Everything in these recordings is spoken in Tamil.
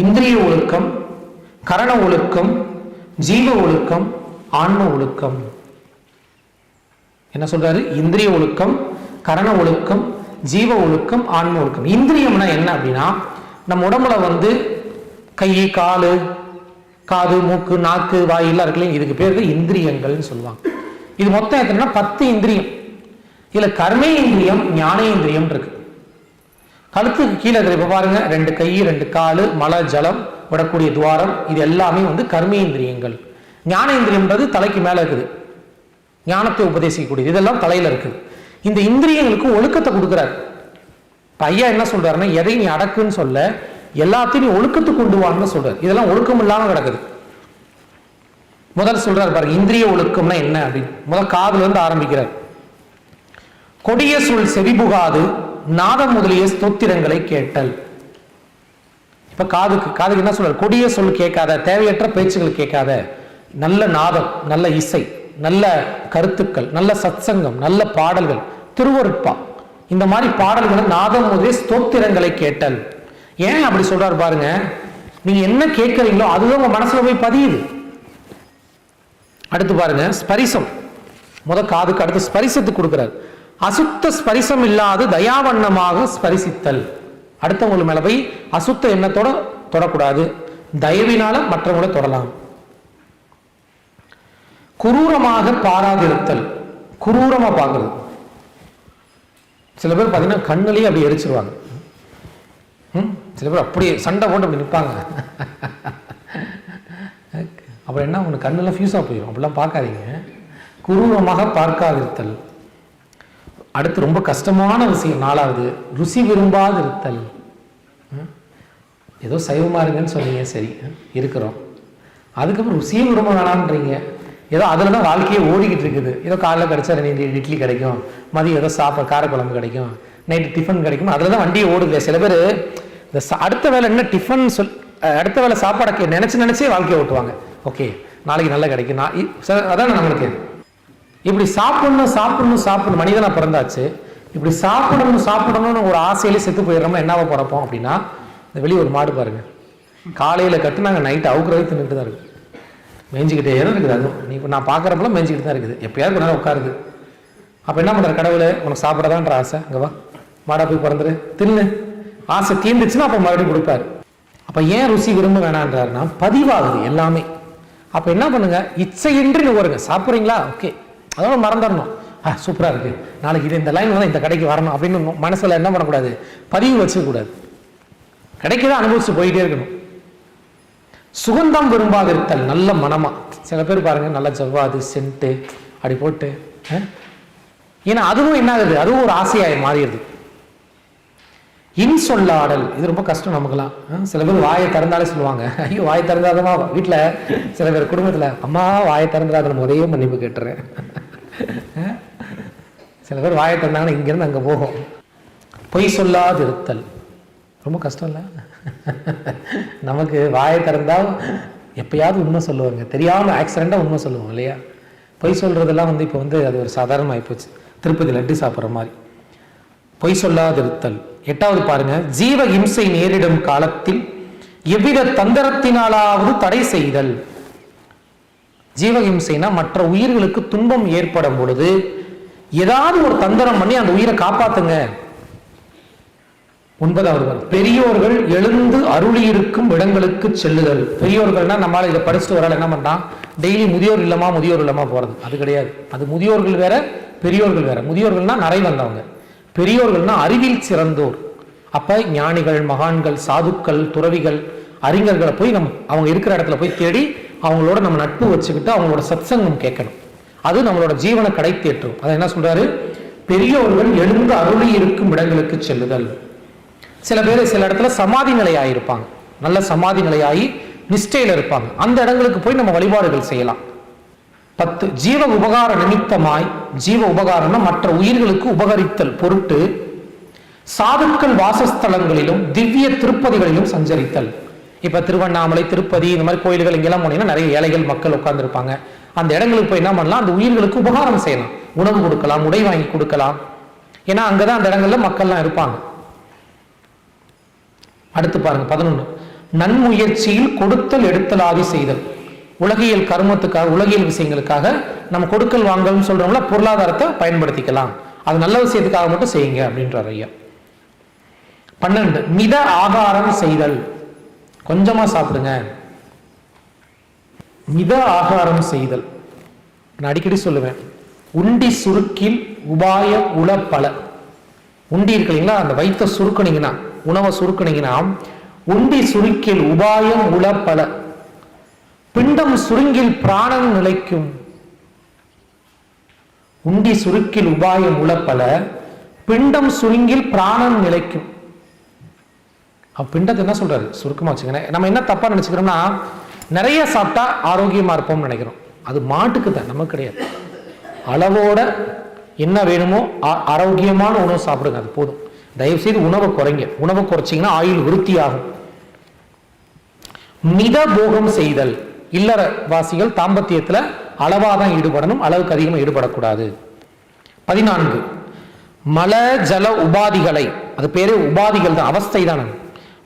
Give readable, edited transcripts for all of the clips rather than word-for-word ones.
இந்திரிய ஒழுக்கம், கரண ஒழுக்கம், ஜீவ ஒழுக்கம், ஆன்ம ஒழுக்கம். என்ன சொல்றாரு? இந்திரிய ஒழுக்கம், கரண ஒழுக்கம், ஜீவ ஒழுக்கம், ஆன்ம ஒழுக்கம். இந்திரியம்னா என்ன அப்படின்னா, நம்ம உடம்புல வந்து கை, காலு, காது, மூக்கு, நாக்கு, வாய் எல்லாம் இருக்குல்லையும், இதுக்கு பேர் இந்திரியங்கள்னு சொல்லுவாங்க. இது மொத்தம் எத்தனைன்னா 10 இந்திரியம். இதுல கர்மேந்திரியம், ஞானேந்திரியம் இருக்கு. கழுத்துக்கு கீழே இப்ப பாருங்க, 2 கை, 2 காலு, மல ஜலம் விடக்கூடிய துவாரம், இது எல்லாமே வந்து கர்மேந்திரியங்கள். ஞானேந்திரியம்ன்றது தலைக்கு மேல இருக்குது, ஞானத்தை உபதேசிக்கக்கூடியது, இதெல்லாம் தலையில இருக்குது. இந்த இந்திரியங்களுக்கு ஒழுக்கத்தை கொடுக்கிறார். ஐயா என்ன சொல்றாருன்னா, எதை நீ அடக்குன்னு சொல்ல, எல்லாத்தையும் நீ ஒழுக்கத்துக்கு கொண்டு வான்னு சொல்றாரு. இதெல்லாம் ஒழுக்கம் இல்லாம கிடக்குது. முதல் சொல்றாரு பாருங்க, இந்திரிய ஒழுக்கம்னா என்ன அப்படின்னு. முதல் காதுல இருந்து ஆரம்பிக்கிறார். கொடிய சொல் செவிபுகாது நாதம் முதலிய ஸ்தோத்திரங்களை கேட்டல். இப்ப காதுக்கு என்ன சொல்றாரு? கொடிய சொல் கேட்காத, தேவையற்ற பேச்சுகள் கேட்காத, நல்ல நாதம், நல்ல இசை, நல்ல கருத்துக்கள், நல்ல சத்சங்கம், நல்ல பாடல்கள், திருவருட்பா, இந்த மாதிரி பாடல்களை, நாதம் முதலிய ஸ்தோத்திரங்களை கேட்டல். ஏன் அப்படி சொல்றாரு பாருங்க, நீங்க என்ன கேட்கறீங்களோ அதுதான் உங்க மனசுல போய் பதியுது. அடுத்து பாருங்க, ஸ்பரிசம். காதுக்கு அடுத்து ஸ்பரிசத்துக்கு கொடுக்கிறார். அசுத்த ஸ்பரிசம் இல்லாது தயாவண்ணமாக ஸ்பரிசித்தல். அடுத்தவங்களுக்கு மேல போய் அசுத்த எண்ணத்தோட தொடக்கூடாது, தயவினால மற்றவங்களை தொடலாம். குரூரமாக பாராதிருத்தல். குரூரமா பார்க்கறது. சில பேர் பார்த்தீங்கன்னா கண்ணுலயே அப்படி எரிச்சிருவாங்க. சில பேர் அப்படியே சண்டை போட்டு அப்படி நிற்பாங்க. அப்புறம் என்ன, உனக்கு கண்ணெல்லாம் ஃபியூஸா போயிடும். அப்படிலாம் பார்க்காதீங்க. குரூரமாக பார்க்காதிருத்தல். அடுத்து ரொம்ப கஷ்டமான விஷயம், 4வது, ருசி விரும்பாது இருத்தல். ஏதோ சைவமா இருங்கன்னு சொன்னீங்க, சரி இருக்கிறோம், அதுக்கப்புறம் ருசியும் விரும்ப வேணான்றீங்க. ஏதோ அதில் தான் வாழ்க்கையே ஓடிக்கிட்டு இருக்குது. ஏதோ காலையில் கிடைச்சா 2 இட்லி கிடைக்கும், மதியம் ஏதோ சாப்பாடு காரக்குழம்பு கிடைக்கும், நைட்டு டிஃபன் கிடைக்கும், அதில் தான் வண்டியை ஓடுது. சில பேர் இந்த அடுத்த வேலை என்ன டிஃபன் அடுத்த வேலை சாப்பாடை நினைச்சே வாழ்க்கையை ஓட்டுவாங்க. ஓகே, நாளைக்கு நல்லா கிடைக்கும், அதான் நம்மளுக்கு இப்படி சாப்பிடணும். மனிதனா பிறந்தாச்சு, இப்படி சாப்பிடணும்னு ஒரு ஆசையிலே செத்து போயிடுறோமா, என்னவா பிறப்போம் அப்படின்னா, இந்த வெளியே ஒரு மாடு பாருங்க, காலையில் கட்டுனாங்க, நைட்டு அவுக்குறவே தின்னுட்டு தான் இருக்கு, மேய்ஞ்சிக்கிட்டே இருக்குது. அதுவும் நீ இப்போ நான் பார்க்குறப்பெல்லாம் மேய்ஞ்சிக்கிட்டு தான் இருக்குது, எப்பயாவது கொஞ்ச நேரம் உட்காருது. அப்போ என்ன பண்ணுற, கடவுளை உனக்கு சாப்பிடதான்ற ஆசை, அங்கே வா மாடா போய் பிறந்துரு, தின்னு. ஆசை தீர்ந்துச்சுன்னா அப்போ மறுபடியும் கொடுப்பாரு. அப்போ ஏன் ருசி விரும்ப வேணான்றாருன்னா, பதிவாகுது எல்லாமே. அப்போ என்ன பண்ணுங்க, இச்சையின்றி வருங்க, சாப்பிட்றீங்களா, ஓகே, அதோட மறந்துடணும், சூப்பராக இருக்கு, நாளைக்கு இது இந்த லைன் வந்து இந்த கடைக்கு வரணும் அப்படின்னு மனசில் என்ன பண்ணக்கூடாது, பதிவு வச்சுக்கூடாது. கிடைக்கதான் அனுபவிச்சு போயிட்டே இருக்கணும். சுகந்தம் விரும்பாது இருத்தல். நல்ல மனமா, சில பேர் பாருங்க, நல்ல ஜவ்வாது சென்ட்டு அப்படி போட்டு, ஏன்னா அதுவும் என்ன ஆகுது, அதுவும் ஒரு ஆசையாய் மாறிடுது. இன்சொல்லாடல். இது ரொம்ப கஷ்டம் நமக்குலாம். சில பேர் வாயை திறந்தாலே சொல்லுவாங்க, ஐயோ வாயை திறந்தாதமா. வீட்டில் சில பேர் குடும்பத்தில், அம்மா வாயை திறந்துடாத, முறையே மன்னிப்பு கேட்டுறேன். சில பேர் வாயை திறந்தாங்கன்னா இங்கிருந்து அங்கே போகும். பொய் சொல்லாது இருத்தல். ரொம்ப கஷ்டம் இல்லை? நமக்கு வாயை திறந்தா எப்பயாவது உண்மை சொல்லுவாங்க, தெரியாமல் ஆக்சிடெண்ட்டாக உண்மை சொல்லுவோம் இல்லையா? பொய் சொல்றதெல்லாம் வந்து இப்போ வந்து அது ஒரு சாதாரணமாக ஆகிப்போச்சு, திருப்பதி லட்டு சாப்பிட்ற மாதிரி. பொய் சொல்லாது இருத்தல். 8வது பாருங்க, ஜீவ இம்சை நேரிடும் காலத்தில் எவ்வித தந்திரத்தினாலாவது தடை செய்தல். ஜீவஹிம்சைனா மற்ற உயிர்களுக்கு துன்பம் ஏற்படும் பொழுது ஏதாவது ஒரு தந்திரம் பண்ணி அந்த உயிரை காப்பாத்துங்க. 9வது, பெரியோர்கள் எழுந்து அருளி இருக்கும் இடங்களுக்கு செல்லுதல். பெரியோர்கள்னா நம்மளால இதை படிச்சுட்டு வரால் என்ன பண்றான், டெய்லி முதியோர் இல்லமா போறது. அது கிடையாது. அது முதியோர்கள் வேற, பெரியோர்கள் வேற. முதியோர்கள்னா நிறை வந்தவங்க, பெரியோர்கள்னா அறிவில் சிறந்தோர். அப்ப ஞானிகள், மகான்கள், சாதுக்கள், துறவிகள், அறிஞர்களை போய் அவங்க இருக்கிற இடத்துல போய் தேடி அவங்களோட நம்ம நட்பு வச்சுக்கிட்டு அவங்களோட சத்சங்கம் கேட்கணும். அது நம்மளோட ஜீவனை கடை தேற்றும். அதை என்ன சொல்றாரு, பெரியோர்கள் எழுந்து அருளி இருக்கும் இடங்களுக்கு செல்லுதல். சில பேர் சில இடத்துல சமாதி நிலையாயிருப்பாங்க, நல்ல சமாதி நிலையாகி நிஷ்டையில இருப்பாங்க. அந்த இடங்களுக்கு போய் நம்ம வழிபாடுகள் செய்யலாம். 10, ஜீவ உபகார நிமித்தமாய், ஜீவ உபகாரம்னா மற்ற உயிர்களுக்கு உபகரித்தல் பொருட்டு சாதுக்கள் வாசஸ்தலங்களிலும் திவ்ய திருப்பதிகளிலும் சஞ்சரித்தல். இப்ப திருவண்ணாமலை, திருப்பதி, இந்த மாதிரி கோயில்கள் இங்கெல்லாம் போனீங்கன்னா நிறைய ஏழைகள் மக்கள் உட்கார்ந்துருப்பாங்க. அந்த இடங்களுக்கு போய் என்ன பண்ணலாம், அந்த உயிர்களுக்கு உபகாரம் செய்யலாம், உணவு கொடுக்கலாம், உடை வாங்கி கொடுக்கலாம். ஏன்னா அங்கதான் அந்த இடங்கள்ல மக்கள்லாம் இருப்பாங்க. அடுத்து பாருங்க 11, நன்முயற்சியில் கொடுத்தல் எடுத்தலாதி செய்தல். உலகியல் கர்மத்துக்காக, உலகியல் விஷயங்களுக்காக நம்ம கொடுக்கல் வாங்கல்னு சொல்றோம்ல, பொருளாதாரத்தை பயன்படுத்திக்கலாம், அது நல்ல விஷயத்துக்காக மட்டும் செய்யுங்க அப்படின்றார் ஐயா. 12 மித ஆகாரம் செய்தல். கொஞ்சமா சாப்பிடுங்க. மித ஆகாரம் செய்தல். நான் அடிக்கடி சொல்லுவேன், உண்டி சுருக்கில் உபாய உள பல. உண்டி இருக்கு இல்லைங்களா, அந்த வயிற்ற சுருக்குனீங்கன்னா, உணவை சுருக்குனீங்கன்னா, உண்டி சுருக்கில் உபாயம் உள பல, பிண்டம் சுருங்கில் பிராணம் நிலைக்கும். உண்டி சுருக்கில் உபாயம் உள பல, பிண்டம் சுருங்கில் பிராணம் நிலைக்கும். பிண்டத்தை என்ன சொல்றாரு சுருக்கமா வச்சுக்கணும். நம்ம என்ன தப்பா நினைச்சுக்கிறோம்னா, நிறைய சாப்பிட்டா ஆரோக்கியமா இருப்போம்னு நினைக்கிறோம். அது மாட்டுக்கு தான், நமக்கு கிடையாது. அளவோட என்ன வேணுமோ ஆரோக்கியமான உணவு சாப்பிடுங்க, அது போதும். தயவு செய்து உணவை குறைங்க. உணவை குறைச்சிங்கன்னா ஆயுள் விருத்தி ஆகும். மித போகம் செய்தல். இல்லற வாசிகள் தாம்பத்தியத்துல அளவாதான் ஈடுபடணும், அளவுக்கு அதிகமாக ஈடுபடக்கூடாது. 14 மல ஜல உபாதிகளை, அது பேரு உபாதிகள் தான், அவஸ்தை தான்.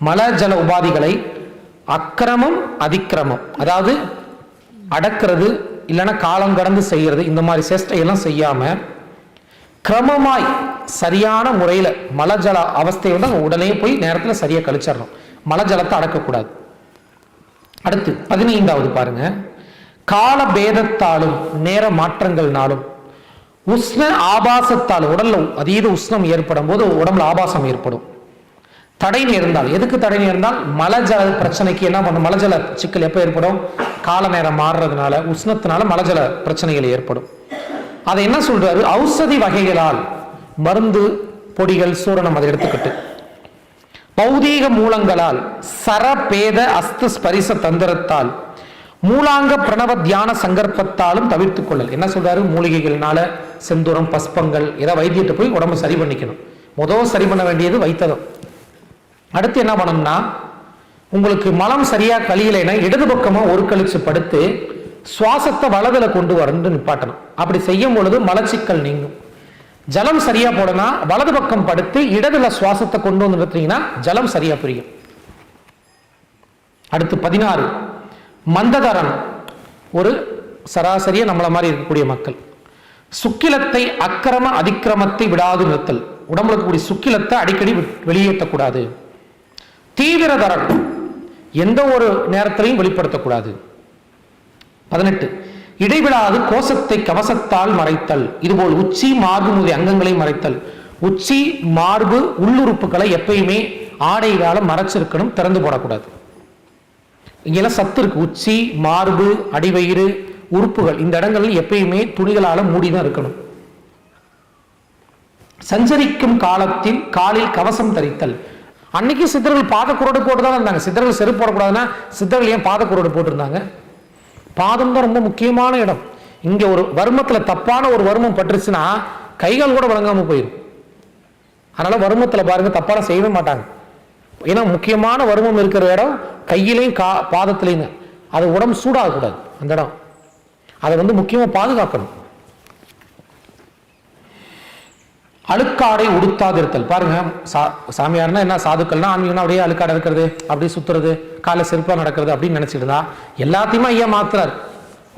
மல ஜல உபாதிகளை அக்கிரமம் அதிக்கிரமம், அதாவது அடக்கிறது இல்லைன்னா காலம் கடந்து செய்யறது, இந்த மாதிரி சேஷ்டையெல்லாம் செய்யாம கிரமமாய் சரியான முறையில் மலஜல அவஸ்தை வந்து உடனே போய் நேரத்தில் சரியா கழிச்சிடணும். மலஜலத்தை அடக்கக்கூடாது. அடுத்து 15வது பாருங்க, கால பேதத்தாலும் நேர மாற்றங்கள்னாலும் உஷ்ண ஆபாசத்தாலும், உடல்ல அதீத உஷ்ணம் ஏற்படும் போது உடம்புல ஆபாசம் ஏற்படும். தடை நேர்ந்தால், எதுக்கு தடை நேர்ந்தால் மலஜல பிரச்சனைக்கு என்ன பண்ணும், மலஜல சிக்கல் எப்போ ஏற்படும், கால நேரம் மாறுறதுனால உஷ்ணத்தினால மலஜல பிரச்சனைகள் ஏற்படும். அதை என்ன சொல்றாரு, ஔஷதி வகைகளால், மருந்து பொடிகள் சூரணம் அதை எடுத்துக்கிட்டு, பௌதீக மூலங்களால், சரபேத அஸ்த ஸ்பரிச தந்திரத்தால், மூலாங்க பிரணவ தியான சங்கற்பத்தாலும் தவிர்த்துக் கொள்ளல். என்ன சொல்றாரு, மூலிகைகள்னால செந்தூரம் பஸ்பங்கள் ஏதாவது வைத்தியத்தை போய் உடம்பு சரி பண்ணிக்கணும். முதல் சரி பண்ண வேண்டியது வைத்ததம். அடுத்து என்ன பண்ணணும்னா, உங்களுக்கு மலம் சரியா கழியலைன்னா இடது பக்கமா ஒரு கழிச்சு படுத்து சுவாசத்தை வலதுல கொண்டு வரணும்னு நிப்பாட்டணும். அப்படி செய்யும் பொழுது மலச்சிக்கல் நீங்கும். ஜலம் சரியா போடனா வலது பக்கம் படுத்து இடதுல சுவாசத்தை கொண்டு வந்து நிறுத்தீங்கன்னா ஜலம் சரியா புரியும். அடுத்து 16 மந்ததரன், ஒரு சராசரியா நம்மள மாதிரி இருக்கக்கூடிய மக்கள், சுக்கிலத்தை அக்கிரம அதிக்கிரமத்தை விடாது நிறுத்தல். உடம்புல இருக்கக்கூடிய சுக்கிலத்தை அடிக்கடி வெளியேற்றக்கூடாது. தீவிரதரன், எந்த ஒரு நேரத்திலையும் வெளிப்படுத்தக்கூடாது. 18 இடைவிடாது கோஷத்தை கவசத்தால் மறைத்தல். இதுபோல் உச்சி மார்பு முதலிய அங்கங்களை மறைத்தல். உச்சி மார்பு உள்ளுறுப்புகளை எப்பயுமே ஆடைகளால மறைச்சிருக்கணும், திறந்து போடக்கூடாது. இங்கெல்லாம் சத்து இருக்கு. உச்சி மார்பு அடிவயிறு உறுப்புகள், இந்த இடங்கள்ல எப்பயுமே துணிகளால மூடிதான் இருக்கணும். சஞ்சரிக்கும் காலத்தில் காலில் கவசம் தரித்தல். அன்னைக்கு சித்தர்கள் பாதக்குரோடு போட்டுதான் இருந்தாங்க. சித்தர்கள் செருப்பு போடக்கூடாதுன்னா சித்தர்கள் ஏன் பாதக்குரோடு போட்டிருந்தாங்க? பாதம் தான் ரொம்ப முக்கியமான இடம். இங்க ஒரு வர்மத்துல தப்பான ஒரு வர்மம் பட்டுருச்சுன்னா கைகால் கூட வழங்காம போயிடும். அதனால வர்மத்துல பாருங்க தப்பான செய்யவே மாட்டாங்க. ஏன்னா முக்கியமான வர்மம் இருக்கிற இடம் கையிலையும் பாதத்திலையும், அது உடம்பு சூடாகக்கூடாது. அந்த இடம் அதை வந்து முக்கியமா பாதுகாக்கணும். அழுக்காடை உடுத்தாதிருத்தல். பாருங்க, சாமியார்னா என்ன, சாதுக்கள்னா ஆன்மீகம்னா அப்படியே அழுக்காடை இருக்கிறது, அப்படியே சுத்துறது, காலை செருப்பா நடக்கிறது அப்படின்னு நினைச்சிட்டு இருந்தா எல்லாத்தையுமே ஐயா மாத்துறாரு.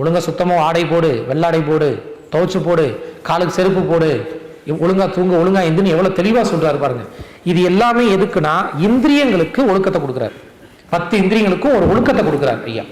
ஒழுங்கா சுத்தமா ஆடை போடு, வெள்ளாடை போடு, துவைச்சு போடு, காலுக்கு செருப்பு போடு, ஒழுங்கா தூங்க, ஒழுங்கா எந்தின்னு எவ்வளவு தெளிவா சொல்றாரு பாருங்க. இது எல்லாமே எதுக்குன்னா இந்திரியங்களுக்கு ஒழுக்கத்தை கொடுக்குறாரு. 10 இந்திரியங்களுக்கும் ஒரு ஒழுக்கத்தை கொடுக்குறாரு ஐயா.